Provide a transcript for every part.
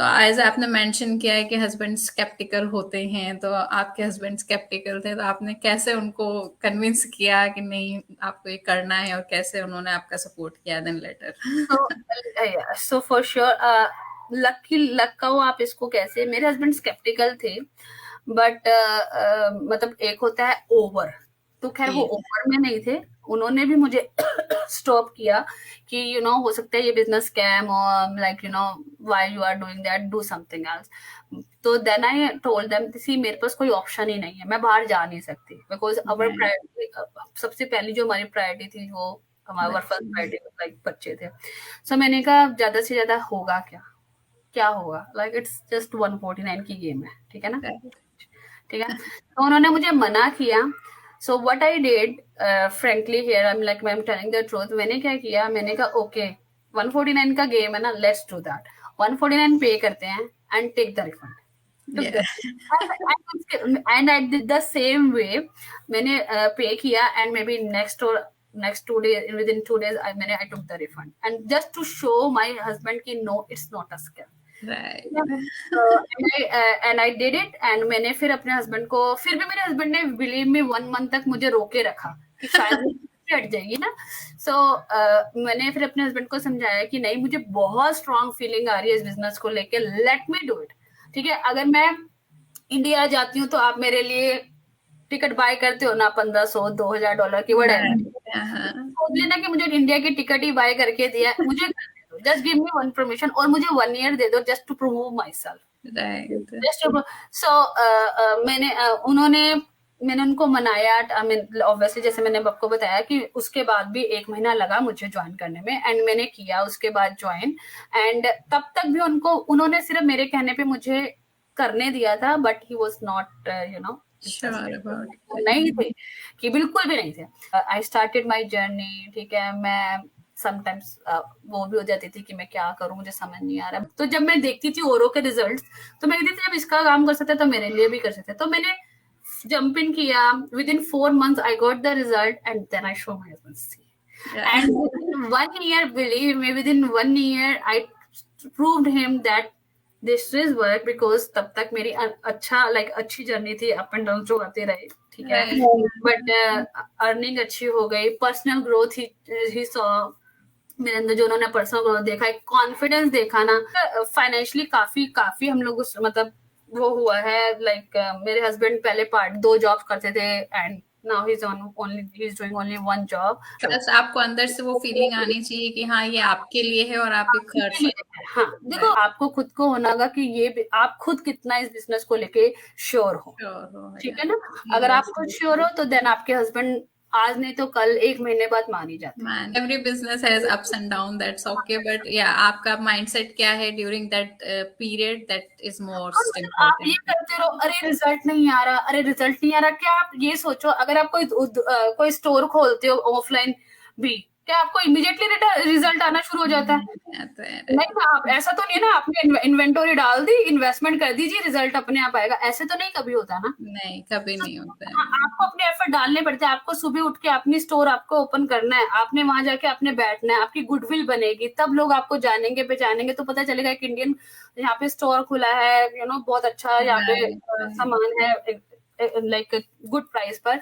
तो एज आपने मेंशन किया है कि हस्बैंड स्केप्टिकल होते हैं, तो आपके हस्बैंड स्केप्टिकल थे, तो आपने कैसे उनको कन्विंस किया कि नहीं आपको ये करना है, और कैसे उन्होंने आपका सपोर्ट किया then letter? So for sure luck का वो आप इसको कैसे, मेरे हस्बैंड स्केप्टिकल थे बट मतलब एक होता है ओवर, तो खैर वो जी। ओवर में नहीं थे, उन्होंने भी मुझे स्टॉप किया कि हो सकता है ये बिजनेस स्कैम, और like why you are doing that, do something else. तो then I told them, see मेरे पास कोई ऑप्शन ही नहीं है, मैं बाहर जा नहीं सकती, बिकॉज अवर राइट। प्रायोरिटी, सबसे पहली जो हमारी प्रायोरिटी थी वो हमारा फर्स्ट बच्चे। प्रायोरिटी लाइक बच्चे थे। सो मैंने कहा ज्यादा से ज्यादा होगा क्या, क्या होगा, लाइक इट्स जस्ट 149 की गेम है, ठीक है ना, राइट। ठीक है। तो उन्होंने मुझे मना किया। So what I did, frankly here I am telling the truth, मैंने क्या किया, मैंने कहा ओके 149 का गेम है ना, लेट्स डू दैट, 149 पे करते हैं and take the refund, took Yeah. the and I did the same way, मैंने पे किया and may be next 2 days, within 2 days मैंने I took the refund, and just to show my husband कि no it's not a scam, Right. And I did it, and मैंने फिर अपने husband को, फिर भी मेरे हस्बैंड ने बिलीव में 1 मंथ तक मुझे रोके रखा कि शायद हट जाएगी ना। सो मैंने फिर अपने हस्बैंड को समझाया कि नहीं, मुझे बहुत स्ट्रांग फीलिंग आ रही है इस बिजनेस को लेके, लेट मी डू इट, ठीक है। अगर मैं इंडिया जाती हूँ तो आप मेरे लिए टिकट बाय करते हो ना, 1500 $2000 की, वट एवर, Right. Uh-huh. सोच लेना कि मुझे इंडिया की टिकट ही बाय करके दिया है, मुझे just give me one permission, और मुझे 1 year दे दो just to prove myself, Right. Just so मैंने उनको मनाया, आई मीन ऑब्वियसली जैसे मैंने आपको बताया कि उसके बाद भी 1 महीना लगा मुझे ज्वाइन करने में, एंड मैंने किया उसके बाद ज्वाइन, एंड तब तक भी उन्होंने सिर्फ मेरे कहने पे मुझे करने दिया था, but he was not Sure interested, about वो it. नहीं थे, कि बिल्कुल भी नहीं थे। आई स्टार्टेड माई जर्नी, ठीक है, मैं समटाइम्स वो भी हो जाती थी कि मैं क्या करूं, मुझे समझ नहीं आ रहा, तो जब मैं देखती थी औरों के रिजल्ट, तो मैं कहती थी जब इसका काम कर सकते तो मेरे लिए भी कर सकते, तो मैंने जंप इन किया, within 4 months I got the result, and then I show my husband, Yeah. and within 1 year, believe me, within 1 year I proved him that this is work, because तब तक मेरी अच्छा like अच्छी journey थी, up and down जो आते रहे, ठीक है, Right. बट अर्निंग अच्छी हो गई, पर्सनल ग्रोथ ही सॉ मेरे अंदर, जो उन्होंने पर्सनल ग्रोथ देखा, एक कॉन्फिडेंस देखा ना, फाइनेंशियली काफी काफी हम लोग मतलब वो हुआ है, लाइक मेरे हस्बैंड पहले पार्ट 2 जॉब करते थे, and now he is doing only 1 job. बस आपको अंदर से वो फीलिंग आनी चाहिए कि हाँ, ये आपके लिए है और आप ये कर के लिए सकते हाँ, हो। देखो राइट। आपको खुद को होना होगा कि आप खुद कितना इस बिजनेस को लेके श्योर हो, श्योर हो, ठीक या है ना। अगर आप खुद श्योर हो तो देन आपके हस्बैंड आज नहीं तो कल 1 महीने बाद मान ही जाते हैं। Man, every business has ups and down, that's okay, but या आपका माइंडसेट क्या है during that period, that is और मोस्ट मतलब आप ये इम्पोर्टेंट। करते रहो, अरे रिजल्ट नहीं आ रहा, अरे रिजल्ट नहीं आ रहा, क्या आप ये सोचो, अगर आप कोई स्टोर खोलते हो ऑफलाइन भी, क्या आपको इमीडिएटली रिजल्ट आना शुरू हो जाता है? आता है। नहीं ना, आप ऐसा तो नहीं है ना, आपने इन्वेंटरी डाल दी, इन्वेस्टमेंट कर दीजिए, रिजल्ट अपने आप आएगा, ऐसे तो नहीं कभी होता ना। नहीं, कभी तो नहीं होता हाँ, है। आपको अपने एफर्ट डालने पड़ते हैं, आपको सुबह उठ के अपनी स्टोर आपको ओपन करना है, आपने वहां जाके आपने बैठना है, आपकी गुडविल बनेगी, तब लोग आपको जानेंगे पहचानेंगे, तो पता चलेगा एक इंडियन यहाँ पे स्टोर खुला है, बहुत अच्छा यहाँ पे राइट। राइट। सामान है, लाइक गुड प्राइस पर,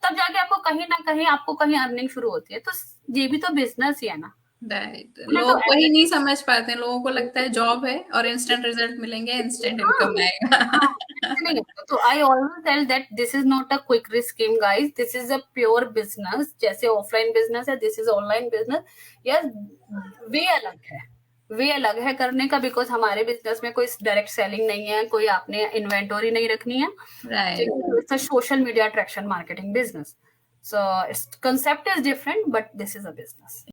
तब जाके आपको कहीं ना कहीं आपको कहीं अर्निंग शुरू होती है, तो ये भी तो बिजनेस ही है ना। राइट, मैंने तो लोग वही नहीं समझ पाते हैं, लोगों को लगता है जॉब है और इंस्टेंट रिजल्ट मिलेंगे, इंस्टेंट हाँ, इनकम आएगा। हाँ, ऐसे नहीं होता। तो I always tell that this is not a quick scheme guys, this is a pure business, जैसे ऑफलाइन बिजनेस है, this is online business. Yes, वे अलग है, वे अलग है करने का, बिकॉज हमारे बिजनेस में कोई डायरेक्ट सेलिंग नहीं है, कोई आपने इन्वेंटरी नहीं रखनी है, right. It's a social media attraction marketing business, so it's concept is different, but this is a business.